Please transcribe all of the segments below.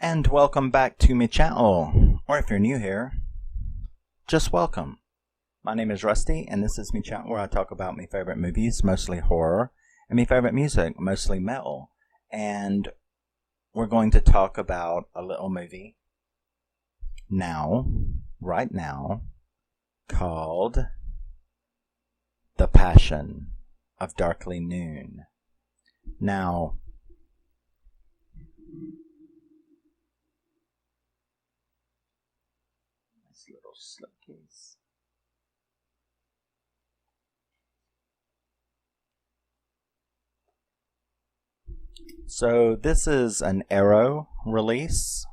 And welcome back to my channel, or if you're new here, just welcome. My name is Rusty, and this is my channel where I talk about my favorite movies, mostly horror, and my favorite music, mostly metal. And we're going to talk about a little movie right now, called The Passion of Darkly Noon. Now, nice little slipcase. So this is an Arrow release.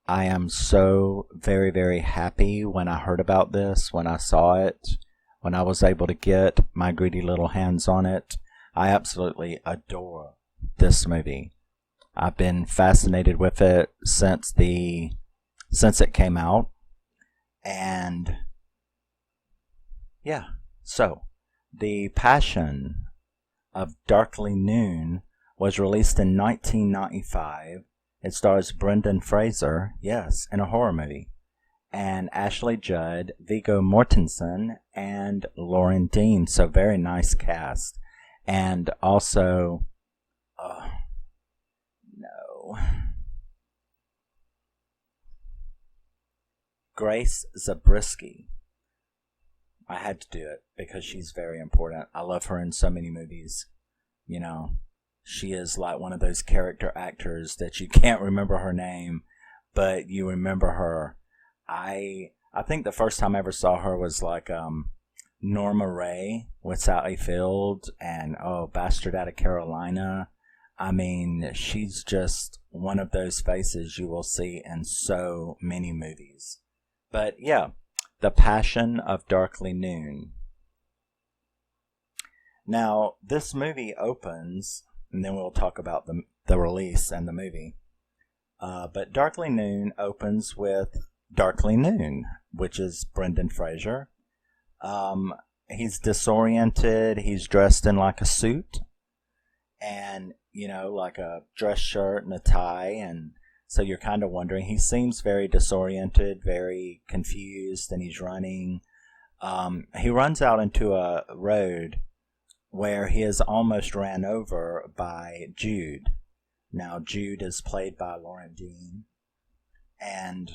I am so very, very happy when I heard about this, when I saw it, when I was able to get my greedy little hands on it. I absolutely adore this movie. I've been fascinated with it since it came out. And yeah, so The Passion of Darkly Noon was released in 1995. It stars Brendan Fraser, yes, in a horror movie, and Ashley Judd, Viggo Mortensen, and Loren. So very nice cast. And also, Grace Zabriskie. I had to do it because she's very important. I love her in so many movies. You know, she is like one of those character actors that you can't remember her name, but you remember her. I think the first time I ever saw her was like Norma Ray with Sally Field and Bastard Out of Carolina. I mean, she's just one of those faces you will see in so many movies. But yeah, The Passion of Darkly Noon. Now, this movie opens, and then we'll talk about the release and the movie. But Darkly Noon opens with Darkly Noon, which is Brendan Fraser. He's disoriented. He's dressed in like a suit and, like a dress shirt and a tie. And so you're kind of wondering. He seems very disoriented, very confused, and he's running. He runs out into a road where he is almost ran over by Judd. Now, Judd is played by Loren. And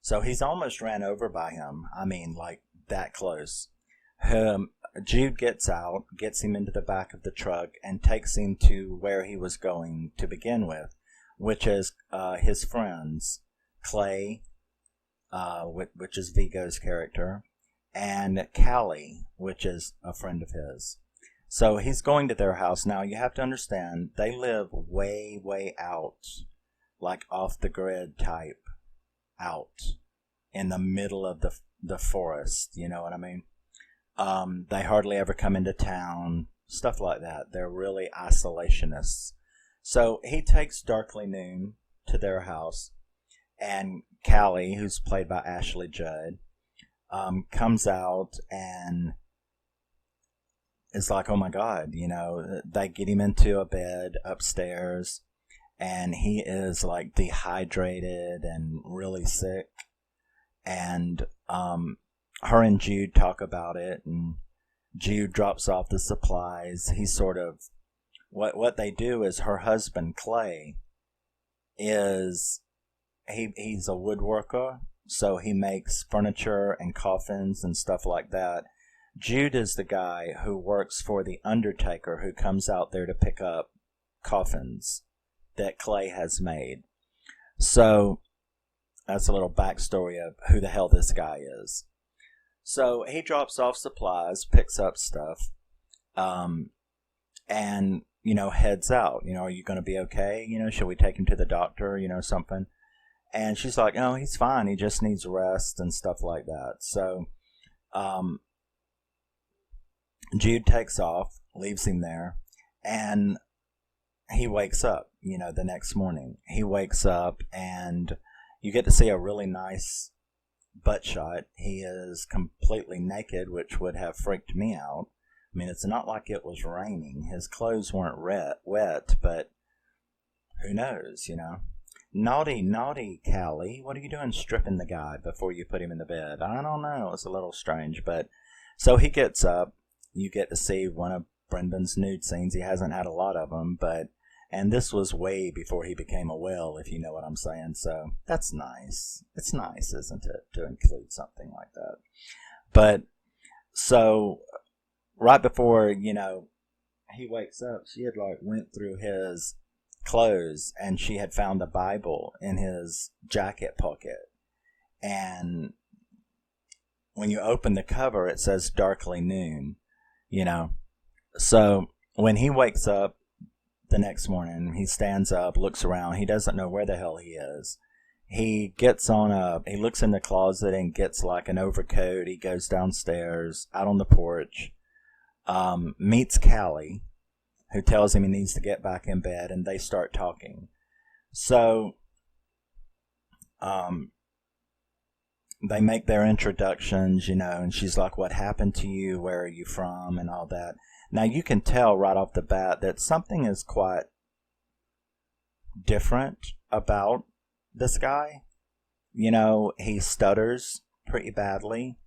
so he's almost ran over by him. I mean, like that close. Judd gets out, gets him into the back of the truck, and takes him to where he was going to begin with, which is his friends, Clay, which is Viggo's character, and Callie, which is a friend of his. So he's going to their house. Now, you have to understand, they live way, way out, like off the grid type, out in the middle of the forest, you know what I mean? They hardly ever come into town, stuff like that. They're really isolationists. So he takes Darkly Noon to their house, and Callie, who's played by Ashley Judd, comes out and is like, oh my God, they get him into a bed upstairs, and he is like dehydrated and really sick. And her and Judd talk about it, and Judd drops off the supplies. He's sort of, what they do is, her husband Clay is, he's a woodworker, so he makes furniture and coffins and stuff like that. Judd is the guy who works for the undertaker, who comes out there to pick up coffins that Clay has made. So that's a little backstory of who the hell this guy is. So he drops off supplies, picks up stuff, and, heads out. Are you going to be okay? Should we take him to the doctor? Something. And she's like, no, he's fine. He just needs rest and stuff like that. So Judd takes off, leaves him there, and he wakes up, the next morning. He wakes up, and you get to see a really nice butt shot. He is completely naked, which would have freaked me out. I mean, it's not like it was raining. His clothes weren't wet, but who knows, you know? Naughty, naughty Callie. What are you doing stripping the guy before you put him in the bed? I don't know. It's a little strange, but so he gets up. You get to see one of Brendan's nude scenes. He hasn't had a lot of them, but and this was way before he became a whale, if you know what I'm saying. So that's nice. It's nice, isn't it, to include something like that? But so right before, he wakes up, she had like went through his clothes and she had found a Bible in his jacket pocket. And when you open the cover, it says darkly noon, So when he wakes up the next morning, he stands up, looks around. He doesn't know where the hell he is. He looks in the closet and gets like an overcoat. He goes downstairs, out on the porch, meets Callie, who tells him he needs to get back in bed, and they start talking. So, they make their introductions, and she's like, what happened to you? Where are you from? And all that. Now, you can tell right off the bat that something is quite different about this guy. He stutters pretty badly,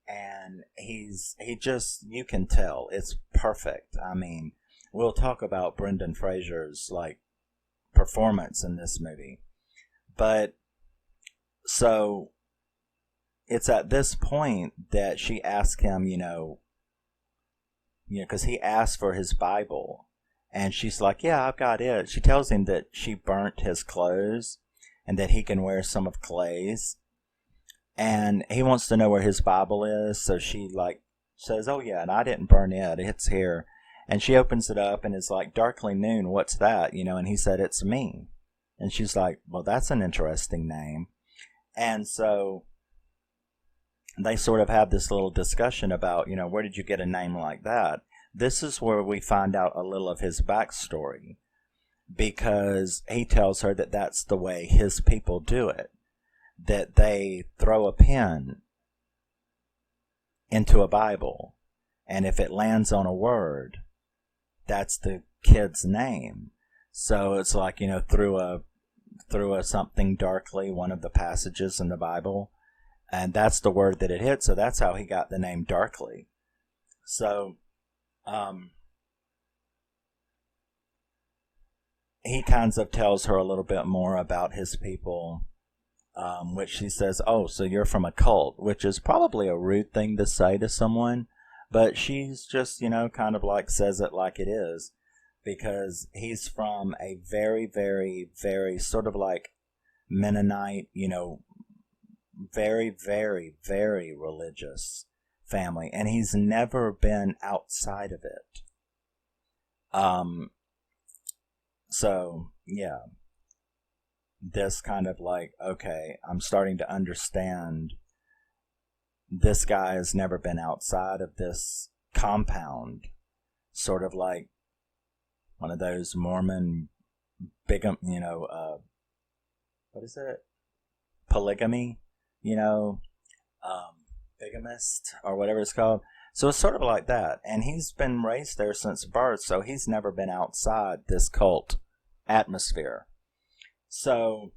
and you can tell it's perfect. I mean, we'll talk about Brendan Fraser's performance in this movie, but so it's at this point that she asks him, because he asked for his Bible, and she's like, yeah, I've got it. She tells him that she burnt his clothes and that he can wear some of Clay's, and he wants to know where his Bible is. So she says, oh yeah, and I didn't burn it, it's here. And she opens it up and is like, darkly noon, what's that? And he said, it's me. And she's like, well, that's an interesting name. And so they sort of have this little discussion about, where did you get a name like that? This is where we find out a little of his backstory, because he tells her that that's the way his people do it, that they throw a pin into a Bible, and if it lands on a word, that's the kid's name. So it's like, through a something darkly, one of the passages in the Bible, and that's the word that it hit. So that's how he got the name Darkly. So he kind of tells her a little bit more about his people, which she says, oh, so you're from a cult, which is probably a rude thing to say to someone, but she's just, kind of says it like it is, because he's from a very, very, very sort of Mennonite, very, very, very religious family, and he's never been outside of it. So yeah, this kind of okay, I'm starting to understand this guy has never been outside of this compound, sort of like one of those Mormon bigam, what is it? Polygamy, bigamist or whatever it's called. So it's sort of like that. And he's been raised there since birth, so he's never been outside this cult atmosphere. So,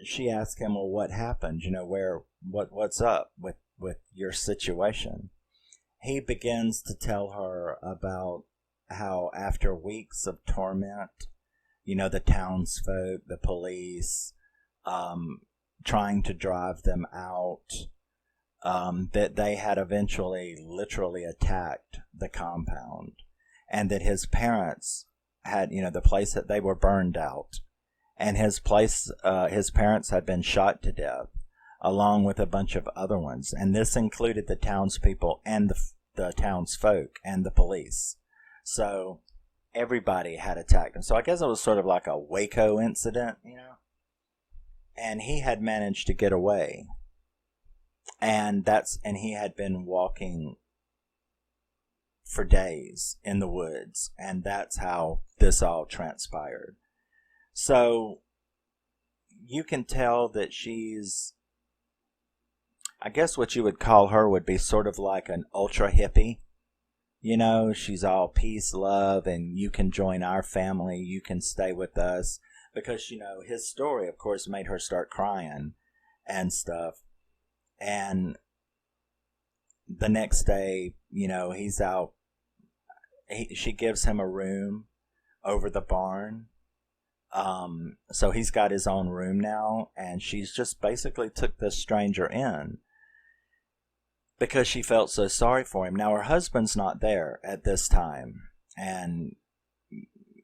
she asked him, well, what happened? What's up with your situation? He begins to tell her about how after weeks of torment, the townsfolk, the police, trying to drive them out, that they had eventually literally attacked the compound, and that his parents had, the place that they were burned out, and his parents had been shot to death, along with a bunch of other ones, and this included the townspeople and the townsfolk and the police. So everybody had attacked him. So I guess it was sort of like a Waco incident, and he had managed to get away, and he had been walking for days in the woods, and that's how this all transpired. So you can tell that she's I guess what you would call her would be sort of like an ultra hippie. You know, she's all peace, love, and you can join our family. You can stay with us. Because, his story, of course, made her start crying and stuff. And the next day, he's out. She gives him a room over the barn. So he's got his own room now. And she's just basically took this stranger in because she felt so sorry for him. Now, her husband's not there at this time. And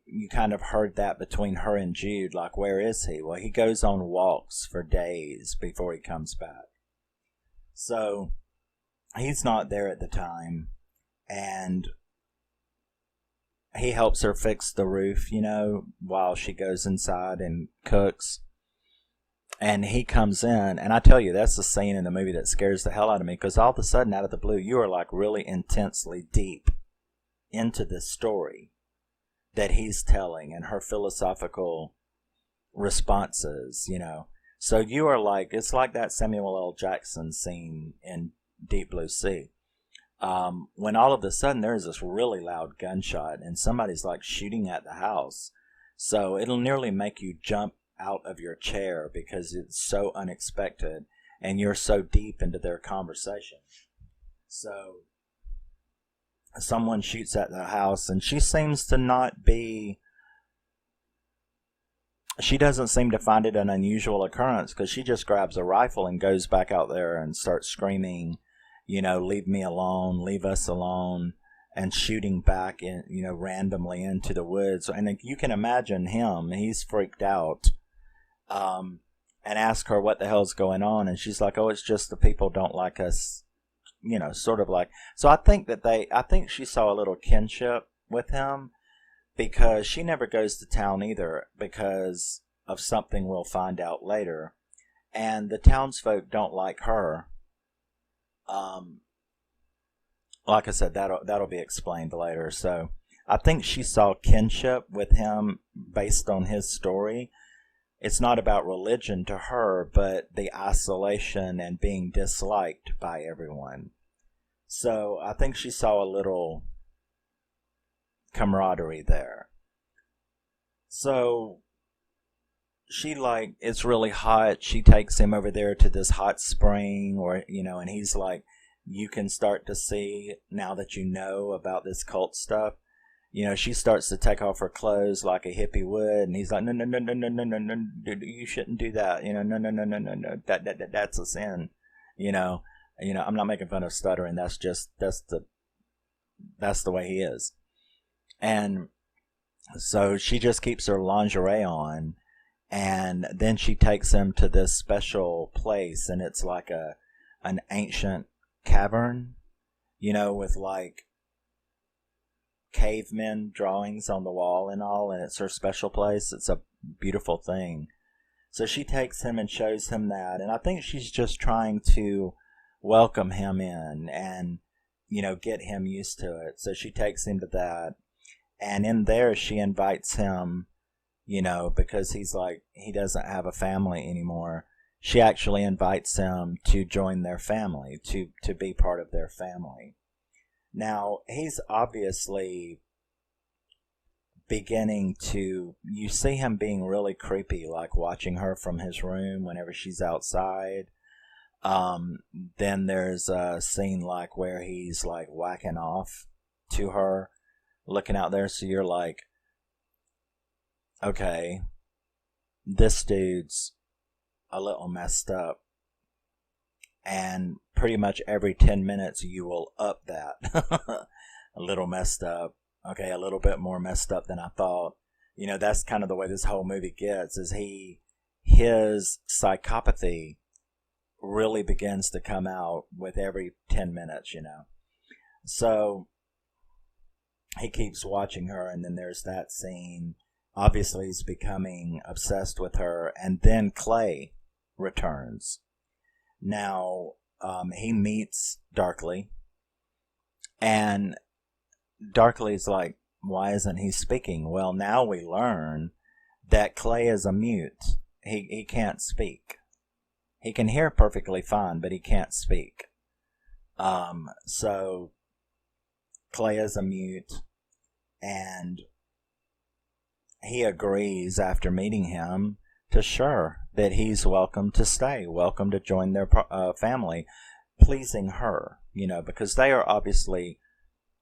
you kind of heard that between her and Jude, like, where is he? Well, he goes on walks for days before he comes back. So he's not there at the time. And he helps her fix the roof, while she goes inside and cooks. And he comes in, and I tell you, that's the scene in the movie that scares the hell out of me, because all of a sudden, out of the blue, you are like really intensely deep into this story that he's telling and her philosophical responses, So you are like, it's like that Samuel L. Jackson scene in Deep Blue Sea. When all of a sudden there's this really loud gunshot and somebody's like shooting at the house. So it'll nearly make you jump out of your chair because it's so unexpected and you're so deep into their conversation. So someone shoots at the house and she seems to not be, she doesn't seem to find it an unusual occurrence because she just grabs a rifle and goes back out there and starts screaming, leave me alone, leave us alone, and shooting back in, randomly into the woods. And you can imagine him, he's freaked out, and ask her what the hell's going on. And she's like, oh, it's just the people don't like us, sort of like. So I think she saw a little kinship with him because she never goes to town either because of something we'll find out later. And the townsfolk don't like her. Like I said, that'll be explained later. So I think she saw kinship with him based on his story. It's not about religion to her, but the isolation and being disliked by everyone. So I think she saw a little camaraderie there. So she it's really hot. She takes him over there to this hot spring and he's like, you can start to see now that you know about this cult stuff. She starts to take off her clothes like a hippie would, and he's like, no, you shouldn't do that. No, that's a sin. I'm not making fun of stuttering. That's the way he is. And so she just keeps her lingerie on, and then she takes him to this special place, and it's like an ancient cavern, with like cavemen drawings on the wall and all, and it's her special place. It's a beautiful thing. So she takes him and shows him that, and I think she's just trying to welcome him in and get him used to it. So she takes him to that, and in there she invites him, because he's like, he doesn't have a family anymore. She actually invites him to join their family, to be part of their family. Now, he's obviously beginning to, you see him being really creepy, like watching her from his room whenever she's outside. Then there's a scene like where he's like whacking off to her, looking out there. So you're like, okay, this dude's a little messed up. And pretty much every 10 minutes you will up that. A little messed up. Okay, a little bit more messed up than I thought. That's kind of the way this whole movie gets, is his psychopathy really begins to come out with every 10 minutes, So he keeps watching her, and then there's that scene. Obviously he's becoming obsessed with her, and then Clay returns. Now, he meets Darkly, and Darkly's like, why isn't he speaking? Well, now we learn that Clay is a mute. He can't speak. He can hear perfectly fine, but he can't speak. So Clay is a mute, and he agrees after meeting him to sure that he's welcome to stay, welcome to join their family, pleasing her, because they are obviously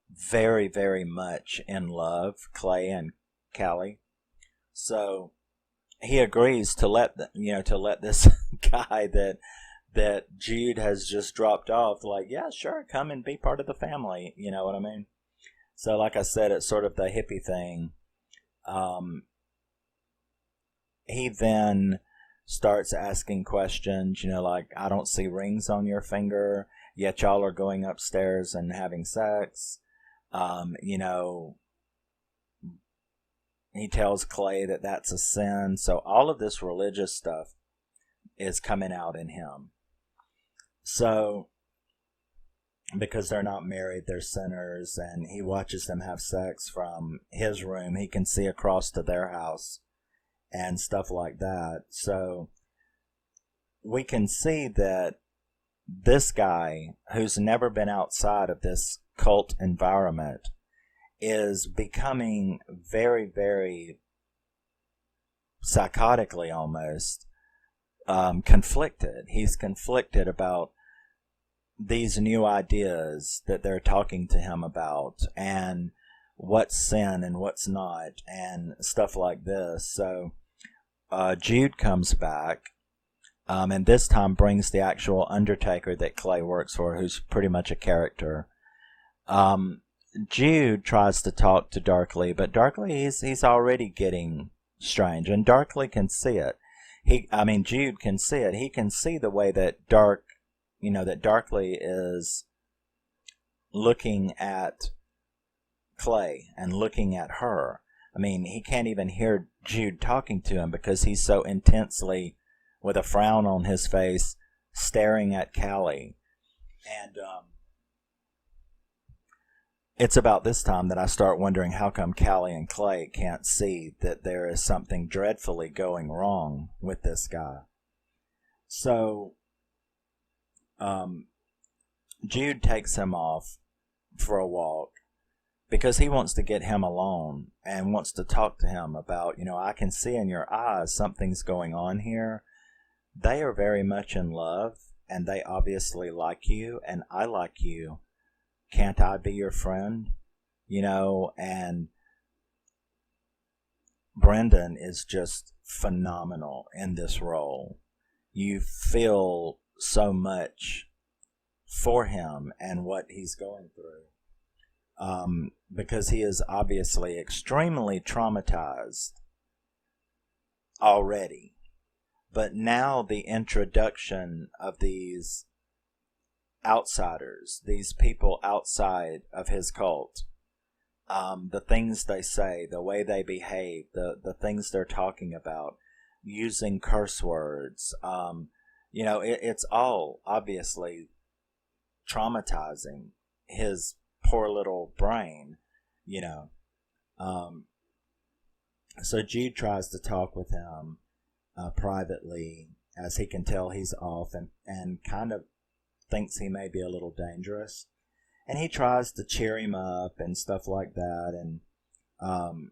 very, very much in love, Clay and Callie. So he agrees to let this guy that Jude has just dropped off, like, yeah, sure, come and be part of the family. You know what I mean? So, like I said, it's sort of the hippie thing. He then starts asking questions, like, I don't see rings on your finger, yet y'all are going upstairs and having sex. He tells Clay that that's a sin. So all of this religious stuff is coming out in him. So, because they're not married, they're sinners, and he watches them have sex from his room. He can see across to their house and stuff like that. So we can see that this guy, who's never been outside of this cult environment, is becoming very, very psychotically almost conflicted. He's conflicted about these new ideas that they're talking to him about, and what's sin and what's not, and stuff like this. So Jude comes back, and this time brings the actual undertaker that Clay works for, who's pretty much a character. Jude tries to talk to Darkly, but Darkly, he's already getting strange, and Darkly can see it. Jude can see it. He can see the way that Darkly is looking at Clay and looking at her. He can't even hear Jude talking to him because he's so intensely, with a frown on his face, staring at Callie. And it's about this time that I start wondering how come Callie and Clay can't see that there is something dreadfully going wrong with this guy. So Jude takes him off for a walk because he wants to get him alone and wants to talk to him about, I can see in your eyes something's going on here. They are very much in love, and they obviously like you, and I like you. Can't I be your friend? And Brendan is just phenomenal in this role. You feel so much for him and what he's going through. Because he is obviously extremely traumatized already. But now the introduction of these outsiders, these people outside of his cult, the things they say, the way they behave, the things they're talking about, using curse words, it's all obviously traumatizing his poor little brain, So Jude tries to talk with him privately, as he can tell he's off, and kind of thinks he may be a little dangerous. And he tries to cheer him up and stuff like that. And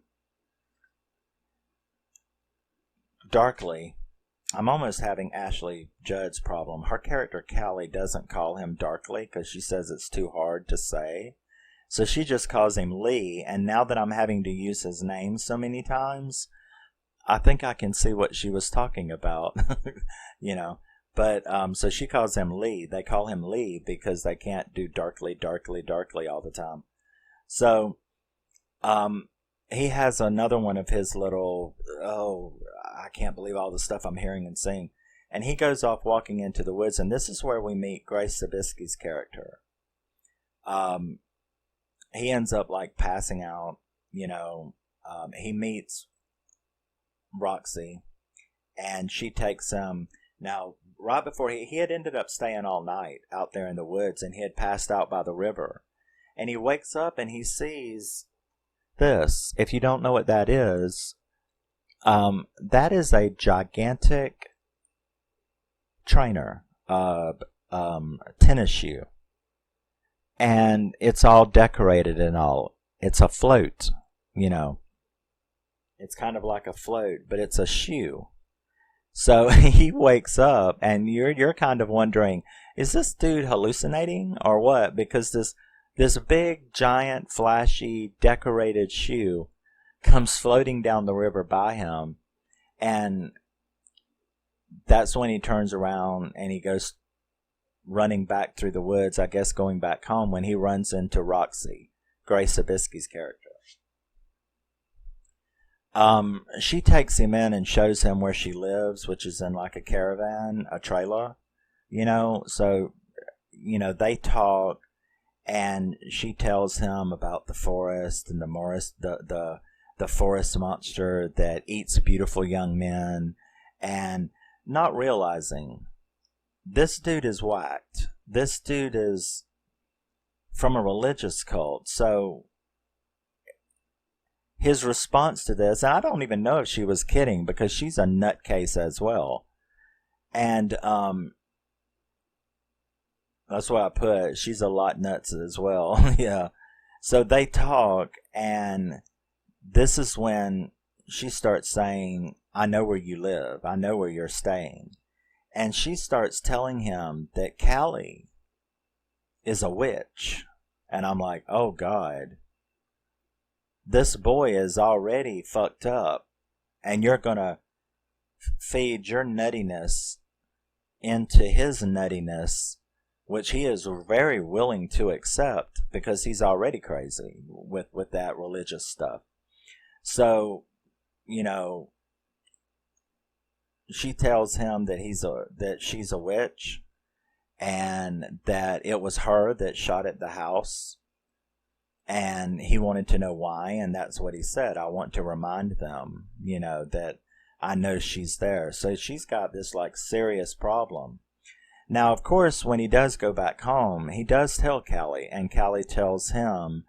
Darkly, I'm almost having Ashley Judd's problem. Her character Callie doesn't call him Darkly because she says it's too hard to say. So she just calls him Lee. And now that I'm having to use his name so many times, I think I can see what she was talking about, But, so she calls him Lee. They call him Lee because they can't do Darkly, Darkly, Darkly all the time. So, he has another one of his little, I can't believe all the stuff I'm hearing and seeing. And he goes off walking into the woods, and this is where we meet Grace Zabriskie's character. He ends up, passing out, he meets Roxy, and she takes him. Now, right before he had ended up staying all night out there in the woods, and he had passed out by the river. And he wakes up and he sees this. If you don't know what that is a gigantic trainer, tennis shoe. And it's all decorated and all. It's a float, you know. It's kind of like a float, but it's a shoe. So he wakes up, and you're kind of wondering, is this dude hallucinating or what? Because this big, giant, flashy, decorated shoe comes floating down the river by him, and that's when he turns around and he goes running back through the woods, I guess going back home, when he runs into Roxy, Grace Zabriskie's character. She takes him in and shows him where she lives, which is in like a caravan, a trailer, you know. So, you know, they talk, and she tells him about the forest and the forest monster that eats beautiful young men, and not realizing this dude is whacked. This dude is from a religious cult. So his response to this, I don't even know if she was kidding, because she's a nutcase as well. And that's why I put, she's a lot nuts as well. Yeah. So they talk, and this is when she starts saying, I know where you live. I know where you're staying. And she starts telling him that Callie is a witch. And I'm like, oh God. This boy is already fucked up, and you're going to feed your nuttiness into his nuttiness, which he is very willing to accept because he's already crazy with that religious stuff. So, you know, she tells him that that she's a witch, and that it was her that shot at the house. And he wanted to know why, and that's what he said. I want to remind them, you know, that I know she's there. So she's got this, like, serious problem. Now, of course, when he does go back home, he does tell Callie, and Callie tells him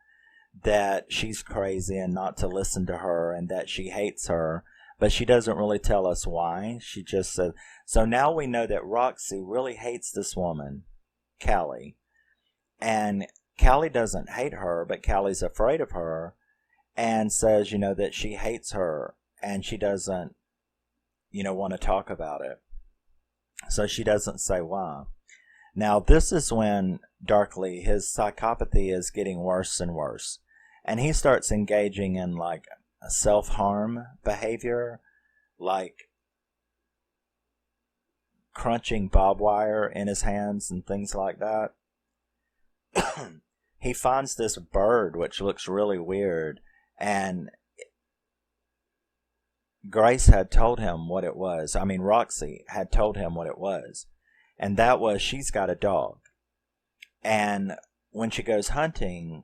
that she's crazy and not to listen to her, and that she hates her. But she doesn't really tell us why. She just said... So now we know that Roxy really hates this woman, Callie. And Callie doesn't hate her, but Callie's afraid of her, and says, you know, that she hates her, and she doesn't, you know, want to talk about it. So she doesn't say why. Now, this is when, darkly, his psychopathy is getting worse and worse. And he starts engaging in, like, self-harm behavior, like crunching barbed wire in his hands and things like that. He finds this bird, which looks really weird, and Grace had told him what it was. I mean, Roxy had told him what it was. And that was, she's got a dog. And when she goes hunting,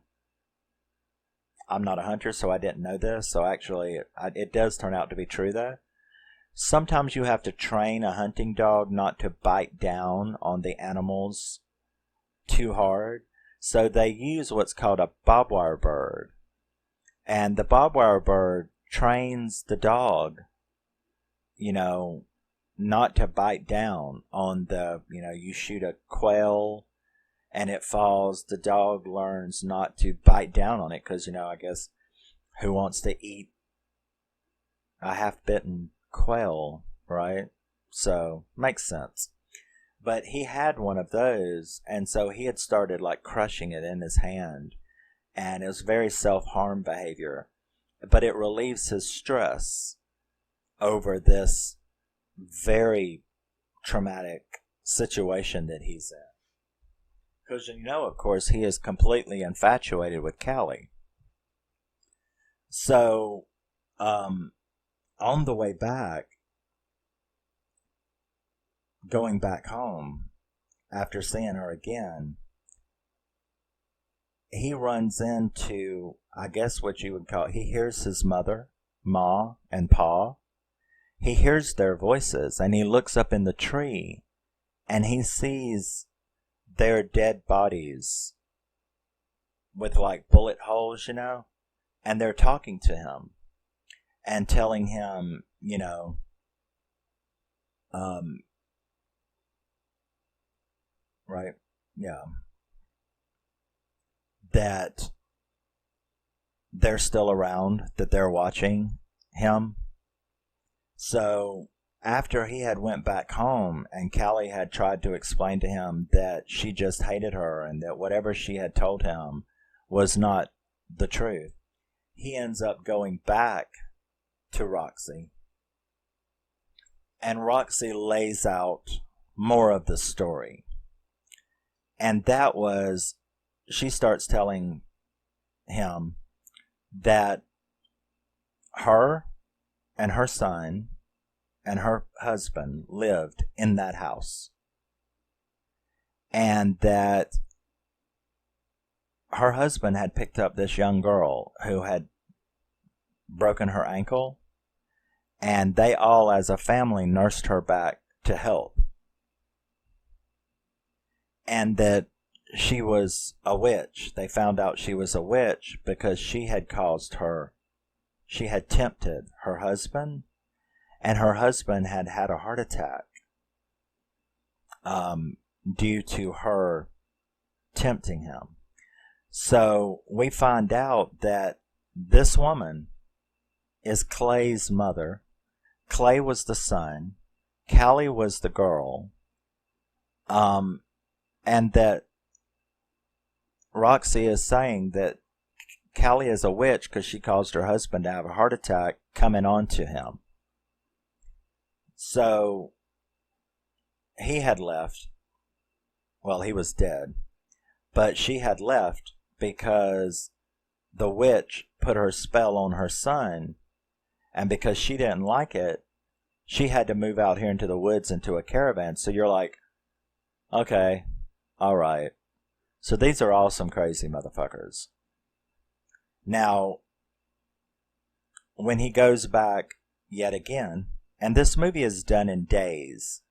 I'm not a hunter, so I didn't know this. So actually, it does turn out to be true, though. Sometimes you have to train a hunting dog not to bite down on the animals too hard. So they use what's called a barbed wire bird. And the barbed wire bird trains the dog, you know, not to bite down on the, you know, you shoot a quail and it falls, the dog learns not to bite down on it because, you know, I guess who wants to eat a half-bitten quail, right? So, makes sense. But he had one of those, and so he had started, like, crushing it in his hand. And it was very self-harm behavior. But it relieves his stress over this very traumatic situation that he's in. Because, you know, of course, he is completely infatuated with Callie. So, on the way back, going back home, after seeing her again, he runs into, I guess what you would call, he hears his mother, Ma, and Pa. He hears their voices, and he looks up in the tree, and he sees their dead bodies with, like, bullet holes, you know, and they're talking to him and telling him, you know, right? Yeah. That they're still around, that they're watching him. So after he had went back home and Callie had tried to explain to him that she just hated her and that whatever she had told him was not the truth, he ends up going back to Roxy. And Roxy lays out more of the story. And that was, she starts telling him that her and her son and her husband lived in that house. And that her husband had picked up this young girl who had broken her ankle, and they all as a family nursed her back to health. And that she was a witch. They found out she was a witch because she had tempted her husband, and her husband had had a heart attack due to her tempting him. So we find out that this woman is Clay's mother. Clay was the son. Callie was the girl. And that Roxy is saying that Callie is a witch because she caused her husband to have a heart attack coming on to him. So he had left. Well, he was dead. But she had left because the witch put her spell on her son. And because she didn't like it, she had to move out here into the woods into a caravan. So you're like, okay, all right. So these are all some crazy motherfuckers. Now, when he goes back yet again, and this movie is done in days.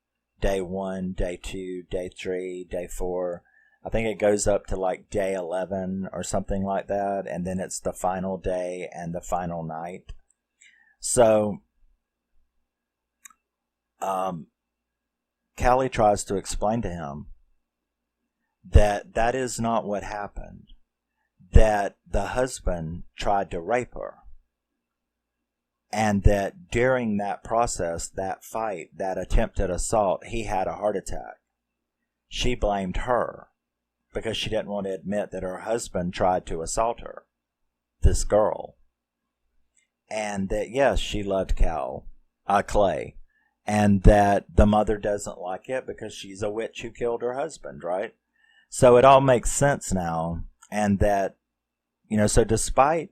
Day 1, day 2, day 3, day 4. I think it goes up to like day 11 or something like that. And then it's the final day and the final night. So, Callie tries to explain to him that that is not what happened. That the husband tried to rape her. And that during that process, that fight, that attempted assault, he had a heart attack. She blamed her because she didn't want to admit that her husband tried to assault her, this girl. And that, yes, she loved Clay. And that the mother doesn't like it because she's a witch who killed her husband, right? So it all makes sense now. And that, so despite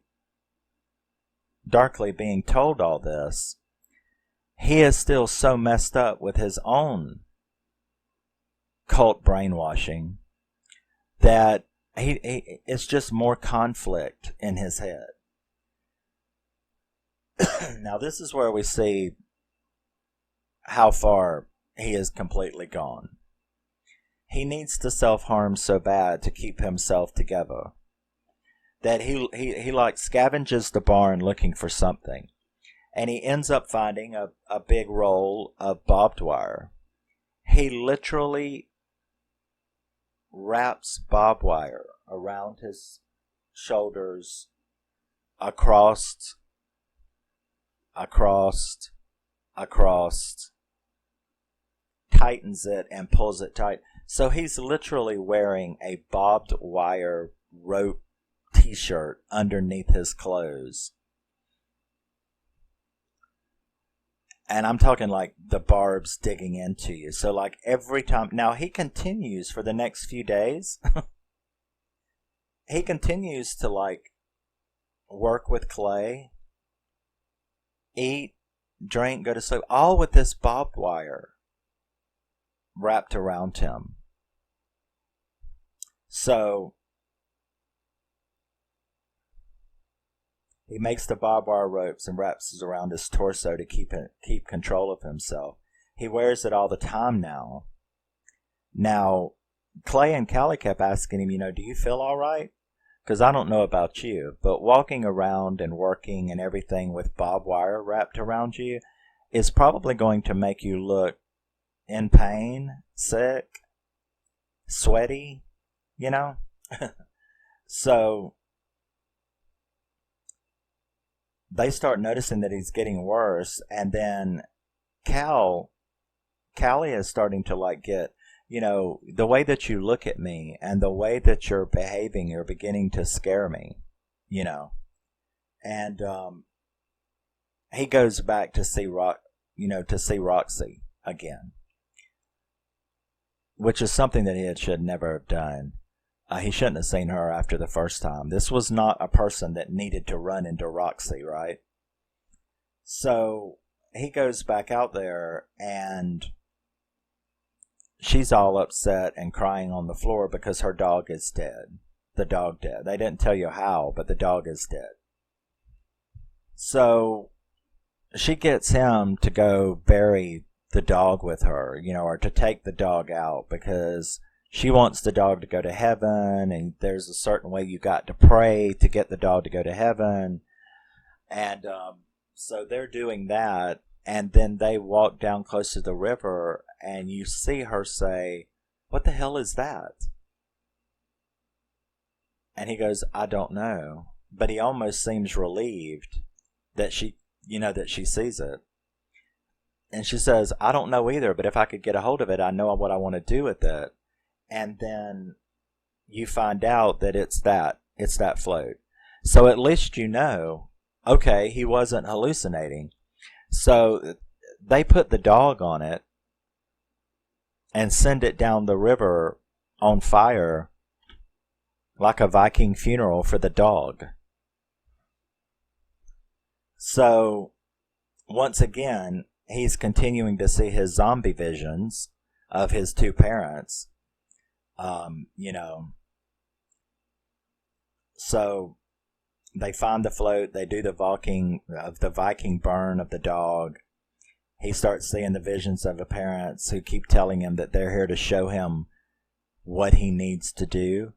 Darkly being told all this, he is still so messed up with his own cult brainwashing that it's just more conflict in his head. Now, this is where we see how far he is completely gone. He needs to self-harm so bad to keep himself together that he like scavenges the barn looking for something. And he ends up finding a big roll of barbed wire. He literally wraps barbed wire around his shoulders, across, tightens it and pulls it tight. So he's literally wearing a barbed wire rope t-shirt underneath his clothes. And I'm talking like the barbs digging into you. So like every time. Now he continues for the next few days. He continues to like work with Clay, eat, drink, go to sleep, all with this barbed wire wrapped around him. So he makes the barbed wire ropes and wraps it around his torso to keep control of himself. He wears it all the time now. Now, Clay and Callie kept asking him, do you feel all right? Because I don't know about you, but walking around and working and everything with barbed wire wrapped around you is probably going to make you look in pain, sick, sweaty, you know? So they start noticing that he's getting worse, and then Callie is starting to like get, the way that you look at me and the way that you're behaving, you're beginning to scare me, you know. And he goes back to see Roxy again, which is something that should never have done. He shouldn't have seen her after the first time. This was not a person that needed to run into Roxy, right? So he goes back out there, and she's all upset and crying on the floor because her dog is dead. The dog dead. They didn't tell you how, but the dog is dead. So she gets him to go bury the dog with her, or to take the dog out, because she wants the dog to go to heaven, and there's a certain way you got to pray to get the dog to go to heaven. And so they're doing that, and then they walk down close to the river, and you see her say, "What the hell is that?" And he goes, "I don't know." But he almost seems relieved that she sees it. And she says, "I don't know either, but if I could get a hold of it, I know what I want to do with it." And then you find out that it's that float. So at least okay, he wasn't hallucinating. So they put the dog on it and send it down the river on fire, like a Viking funeral for the dog. So once again, he's continuing to see his zombie visions of his two parents. So they find the float, they do the Viking burn of the dog. He starts seeing the visions of the parents who keep telling him that they're here to show him what he needs to do,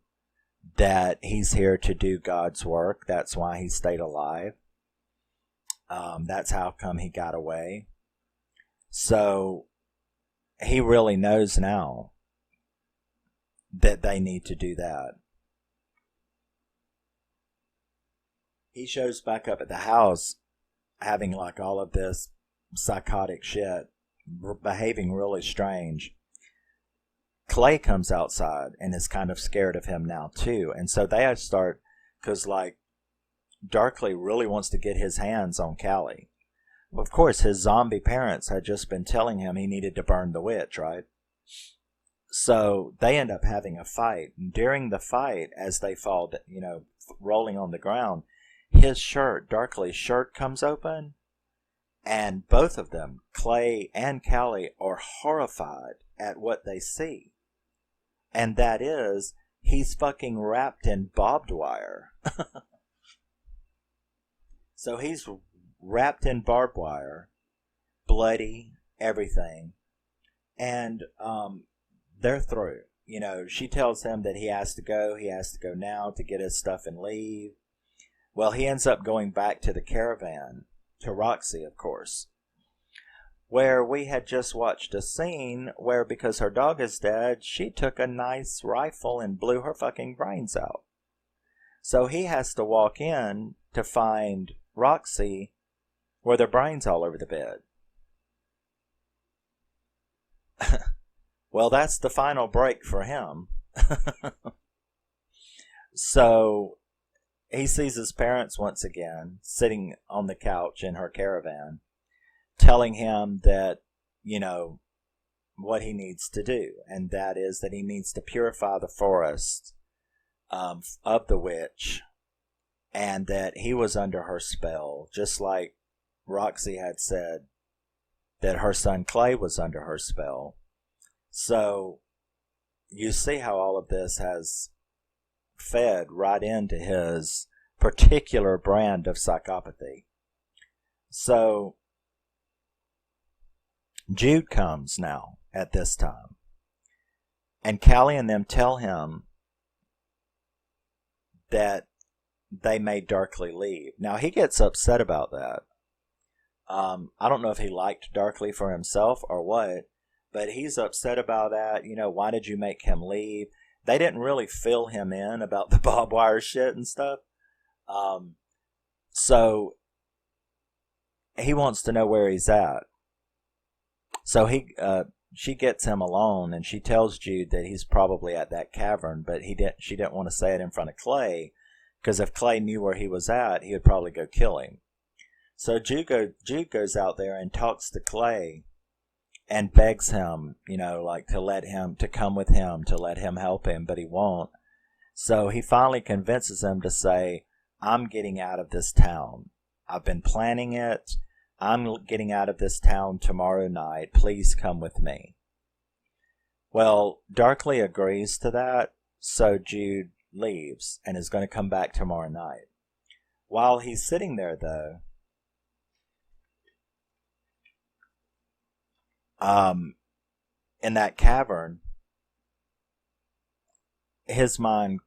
that he's here to do God's work. That's why he stayed alive. That's how come he got away. So he really knows now that they need to do that. He shows back up at the house having like all of this psychotic shit, behaving really strange. Clay comes outside and is kind of scared of him now too. And so they start, because like Darkley really wants to get his hands on Callie. Of course, his zombie parents had just been telling him he needed to burn the witch, right? So they end up having a fight. And during the fight, as they fall, rolling on the ground, his shirt, Darkley's shirt, comes open, and both of them, Clay and Callie, are horrified at what they see. And that is, he's fucking wrapped in barbed wire. So he's wrapped in barbed wire, bloody, everything, and they're through. She tells him that he has to go now to get his stuff and leave. Well, he ends up going back to the caravan, to Roxy, of course, where we had just watched a scene where, because her dog is dead, she took a nice rifle and blew her fucking brains out. So he has to walk in to find Roxy with her brains all over the bed. Well, that's the final break for him. So he sees his parents once again, sitting on the couch in her caravan, telling him that, what he needs to do. And that is that he needs to purify the forest of the witch, and that he was under her spell, just like Roxy had said that her son Clay was under her spell. So you see how all of this has fed right into his particular brand of psychopathy. So Jude comes now at this time, and Callie and them tell him that they made Darkley leave. Now he gets upset about that. I don't know if he liked Darkley for himself or what, But he's upset about that. Why did you make him leave? They didn't really fill him in about the barbed wire shit and stuff. Um, so he wants to know where he's at. So she gets him alone, and she tells Jude that he's probably at that cavern, but she didn't want to say it in front of Clay, because if Clay knew where he was at, he would probably go kill him. So Jude goes out there and talks to Clay and begs him, to come with him, to let him help him, but he won't. So he finally convinces him to say, I'm getting out of this town. I've been planning it. I'm getting out of this town tomorrow night. Please come with me. Well, Darkly agrees to that, so Jude leaves and is going to come back tomorrow night. While he's sitting there, though, in that cavern, his mind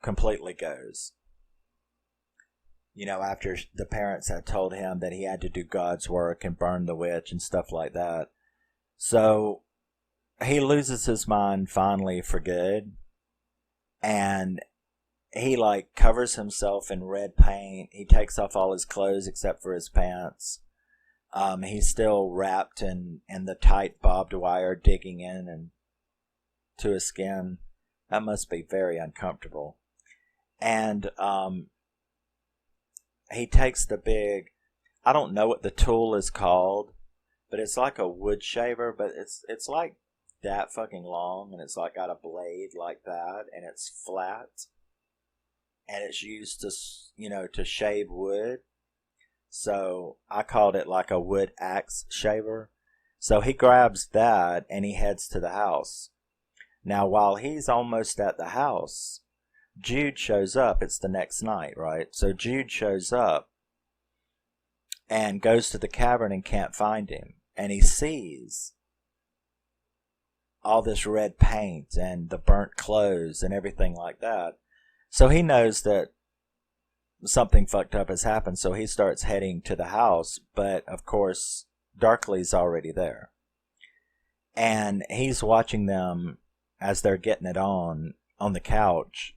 completely goes. After the parents had told him that he had to do God's work and burn the witch and stuff like that. So he loses his mind finally for good. And he covers himself in red paint. He takes off all his clothes except for his pants. He's still wrapped in the tight barbed wire digging in and to his skin. That must be very uncomfortable. And he takes the big, I don't know what the tool is called, but it's like a wood shaver, but it's like that fucking long, and it's got a blade like that, and it's flat, and it's used to shave wood. So I called it like a wood axe shaver. So he grabs that and he heads to the house. Now, while he's almost at the house, Jude shows up. It's the next night, right? So Jude shows up and goes to the cavern and can't find him. And he sees all this red paint and the burnt clothes and everything like that. So he knows that something fucked up has happened. So he starts heading to the house. But, of course, Darkly's already there. And he's watching them as they're getting it on the couch,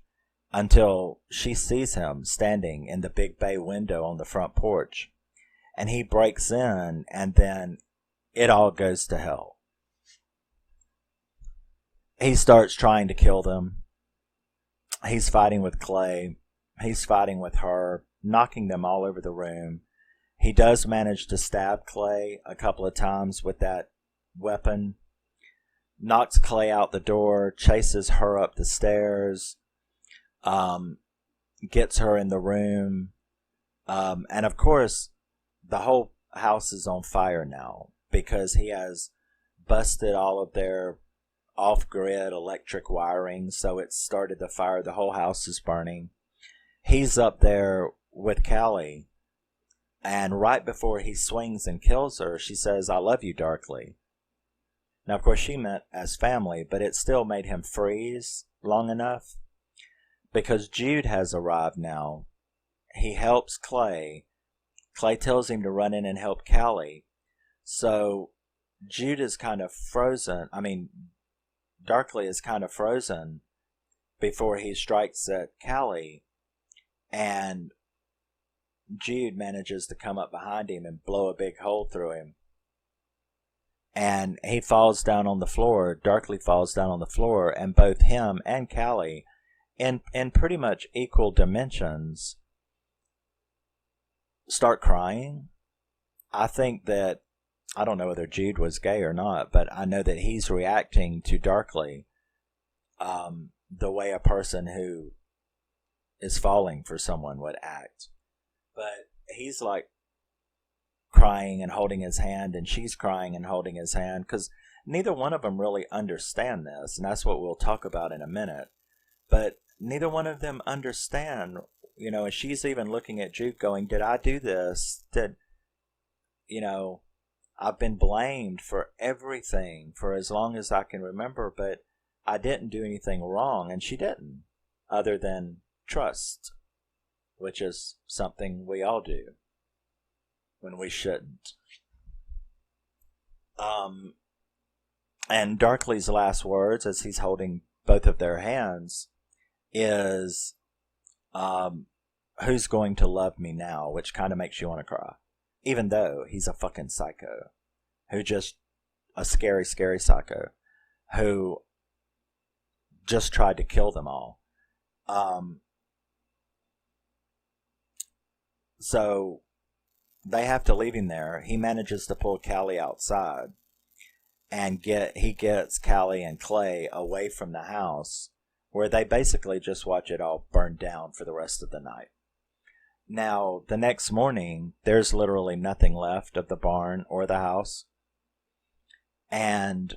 until she sees him standing in the big bay window on the front porch. And he breaks in, and then it all goes to hell. He starts trying to kill them. He's fighting with Clay. He's fighting with her, knocking them all over the room. He does manage to stab Clay a couple of times with that weapon. Knocks Clay out the door, chases her up the stairs. Gets her in the room. And of course, the whole house is on fire now, because he has busted all of their off-grid electric wiring, so it started the fire. The whole house is burning. He's up there with Callie, and right before he swings and kills her, she says, I love you, Darkly. Now, of course, she meant as family, but it still made him freeze long enough, because Jude has arrived now. He helps Clay. Clay tells him to run in and help Callie. So Jude is kind of frozen. Darkly is kind of frozen before he strikes at Callie. And Jude manages to come up behind him and blow a big hole through him. And he falls down on the floor. Darkly falls down on the floor, and both him and Callie, in pretty much equal dimensions, start crying. I think that, I don't know whether Jude was gay or not, but I know that he's reacting to Darkly the way a person who is falling for someone would act. But he's crying and holding his hand, and she's crying and holding his hand, because neither one of them really understand this, and that's what we'll talk about in a minute. But neither one of them understand, and she's even looking at Jude going, did I do this? I've been blamed for everything for as long as I can remember, but I didn't do anything wrong, and she didn't, other than trust, which is something we all do when we shouldn't. And Darkly's last words as he's holding both of their hands is, who's going to love me now? Which kind of makes you want to cry. Even though he's a fucking psycho. Who just, a scary, scary psycho. Who just tried to kill them all. So they have to leave him there. He manages to pull Callie outside. And he gets Callie and Clay away from the house, where they basically just watch it all burn down for the rest of the night. Now, the next morning, there's literally nothing left of the barn or the house. And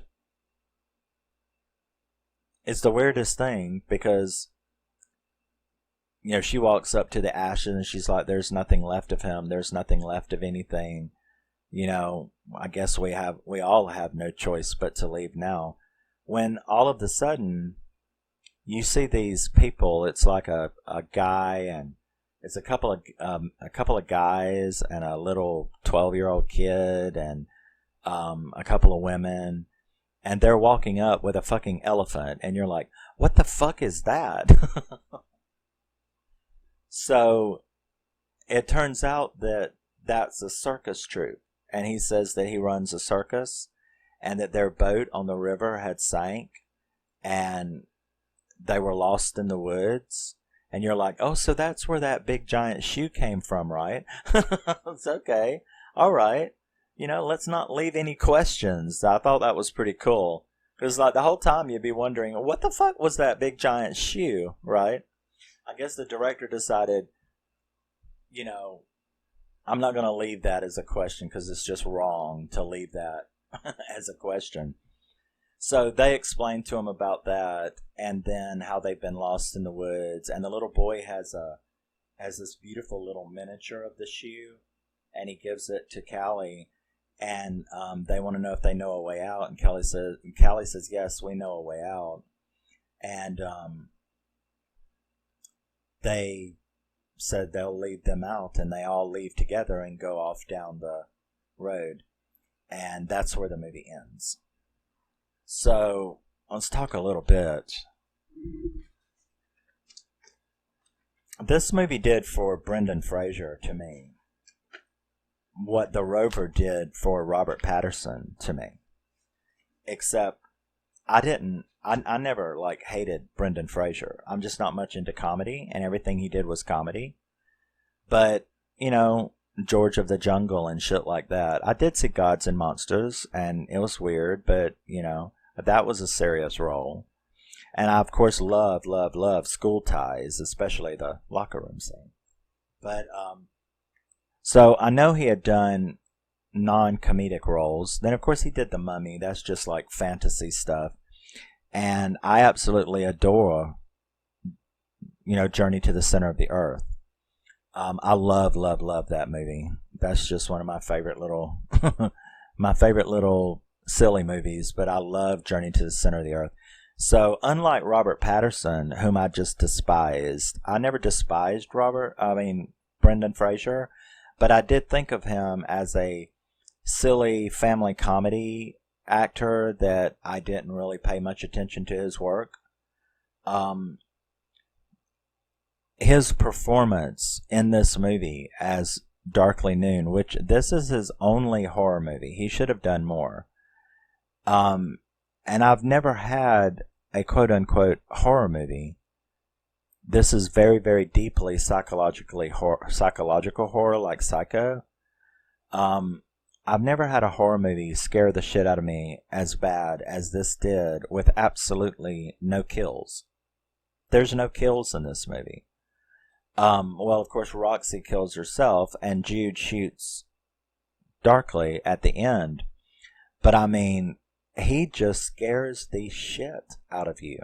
it's the weirdest thing because, she walks up to the ashes and she's like, there's nothing left of him. There's nothing left of anything. I guess we all have no choice but to leave now. When all of a sudden, you see these people, it's like a guy, and it's a couple of guys and a little 12-year-old kid and a couple of women, and they're walking up with a fucking elephant, and you're like, what the fuck is that? So it turns out that that's a circus troupe. And he says that he runs a circus and that their boat on the river had sank and they were lost in the woods. And you're like, oh, so that's where that big giant shoe came from, right? It's okay. All right. Let's not leave any questions. I thought that was pretty cool. Because the whole time you'd be wondering, what the fuck was that big giant shoe, right? I guess the director decided, I'm not going to leave that as a question because it's just wrong to leave that as a question. So they explained to him about that, and then how they've been lost in the woods. And the little boy has this beautiful little miniature of the shoe, and he gives it to Callie. And they want to know if they know a way out. And Callie says, yes, we know a way out. And they said they'll leave them out, and they all leave together and go off down the road. And that's where the movie ends. So let's talk a little bit. This movie did for Brendan Fraser to me what The Rover did for Robert Pattinson to me. Except I never hated Brendan Fraser. I'm just not much into comedy, and everything he did was comedy. But, George of the Jungle and shit like that. I did see Gods and Monsters, and it was weird, but, that was a serious role. And I, of course, love School Ties, especially the locker room scene. But, so I know he had done non-comedic roles. Then, of course, he did The Mummy. That's just like fantasy stuff. And I absolutely adore, Journey to the Center of the Earth. I love that movie. That's just one of my favorite little, silly movies. But I love Journey to the Center of the Earth. So unlike Robert Pattinson, whom I just despised, I never despised Brendan Fraser, but I did think of him as a silly family comedy actor that I didn't really pay much attention to his work. His performance in this movie as Darkly Noon, which this is his only horror movie. He should have done more. And I've never had a quote-unquote horror movie. This is very, very deeply psychological horror like Psycho. I've never had a horror movie scare the shit out of me as bad as this did, with absolutely no kills. There's no kills in this movie. Well, of course, Roxy kills herself, and Jude shoots Darkly at the end. But he just scares the shit out of you.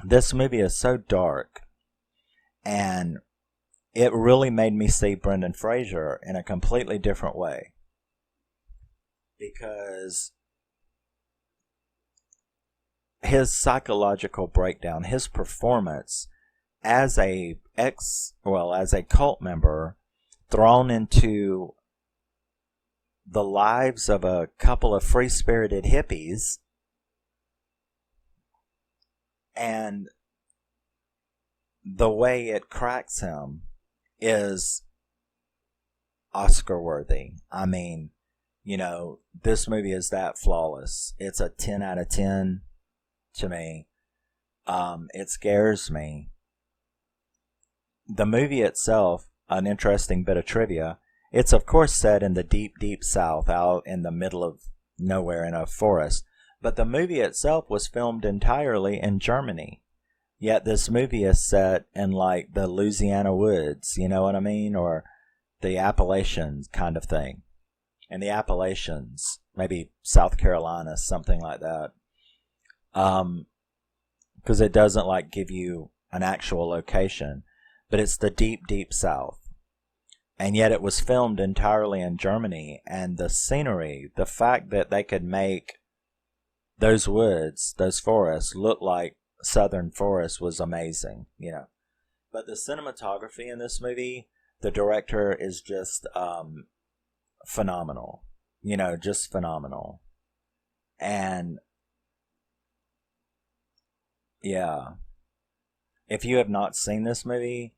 This movie is so dark, and it really made me see Brendan Fraser in a completely different way. Because his psychological breakdown, his performance as a cult member thrown into the lives of a couple of free-spirited hippies, and the way it cracks him is Oscar worthy. I mean, this movie is that flawless. It's a 10 out of 10 to me. It scares me. The movie itself, an interesting bit of trivia, it's of course set in the deep, deep South, out in the middle of nowhere in a forest. But the movie itself was filmed entirely in Germany. Yet this movie is set in like the Louisiana woods, you know what I mean? Or the Appalachians kind of thing. And the Appalachians, maybe South Carolina, something like that. Because it doesn't like give you an actual location. But it's the deep, deep South. And yet it was filmed entirely in Germany. And the scenery, the fact that they could make those woods, those forests, look like southern forests was amazing, But the cinematography in this movie, the director is just phenomenal. Just phenomenal. And yeah. If you have not seen this movie,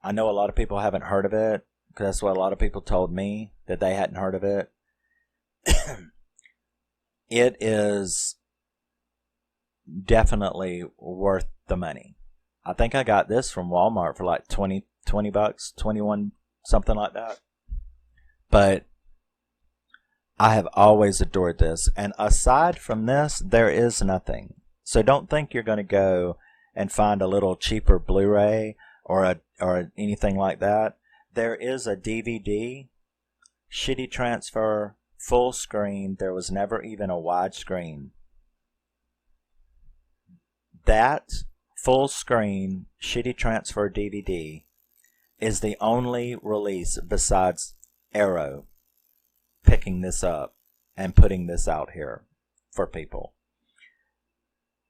I know a lot of people haven't heard of it, because that's what a lot of people told me, that they hadn't heard of it. It is definitely worth the money. I think I got this from Walmart for like 20 bucks, 21, something like that. But I have always adored this. And aside from this, there is nothing. So don't think you're going to go and find a little cheaper Blu-ray or anything like that. There is a DVD, shitty transfer, full screen. There was never even a widescreen. That full screen, shitty transfer DVD is the only release besides Arrow picking this up and putting this out here for people.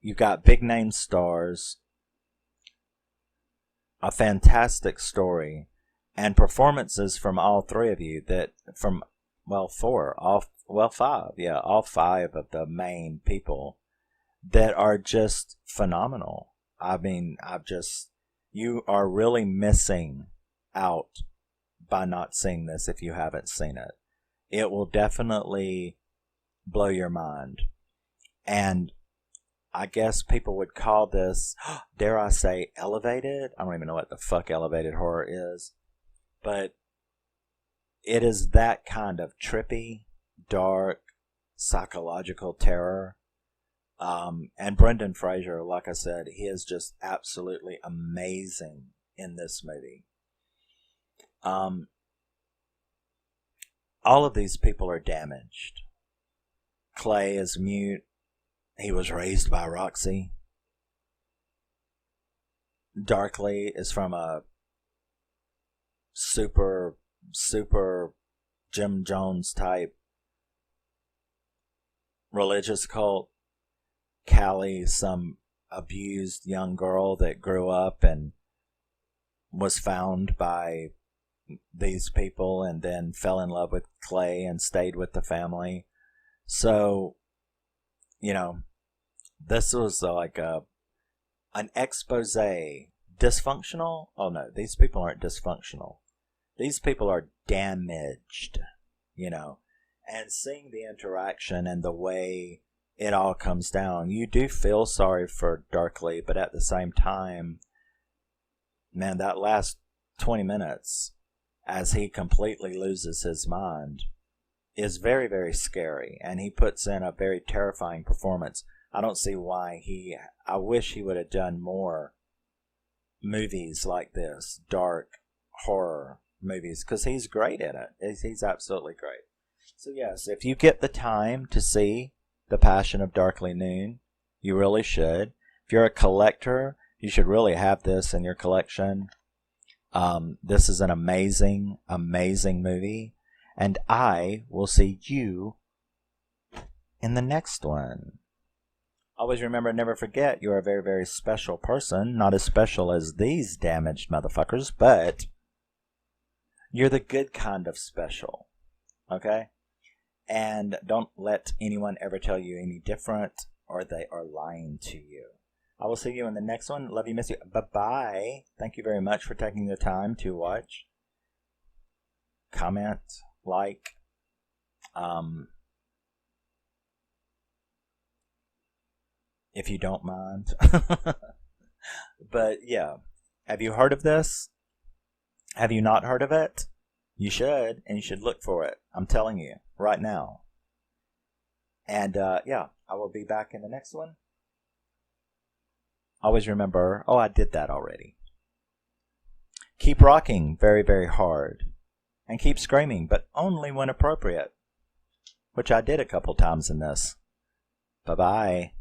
You've got big name stars, a fantastic story, and performances from all three of you all five of the main people that are just phenomenal. I mean, you are really missing out by not seeing this if you haven't seen it. It will definitely blow your mind. And I guess people would call this, dare I say, elevated? I don't even know what the fuck elevated horror is. But it is that kind of trippy, dark, psychological terror. And Brendan Fraser, like I said, he is just absolutely amazing in this movie. All of these people are damaged. Clay is mute. He was raised by Roxy. Darkly is from a super Jim Jones type religious cult. Callie, some abused young girl that grew up and was found by these people and then fell in love with Clay and stayed with the family. So, this was like an expose. Dysfunctional? Oh no, these people aren't dysfunctional. These people are damaged, and seeing the interaction and the way it all comes down, you do feel sorry for Darkly, but at the same time, man, that last 20 minutes as he completely loses his mind is very, very scary, and he puts in a very terrifying performance. I don't see why I wish he would have done more movies like this, dark horror movies, because he's great in it. He's absolutely great. So yes, if you get the time to see The Passion of Darkly Noon, you really should. If you're a collector, you should really have this in your collection. This is an amazing, amazing movie. And I will see you in the next one. Always remember, never forget, you're a very, very special person. Not as special as these damaged motherfuckers, but you're the good kind of special. Okay? And don't let anyone ever tell you any different or they are lying to you. I will see you in the next one. Love you, miss you. Bye-bye. Thank you very much for taking the time to watch, comment, like, if you don't mind. But yeah, have you heard of this? Have you not heard of it? You should, and you should look for it. I'm telling you right now. And yeah, I will be back in the next one. Always remember, oh, I did that already. Keep rocking very, very hard. And keep screaming, but only when appropriate. Which I did a couple times in this. Bye-bye.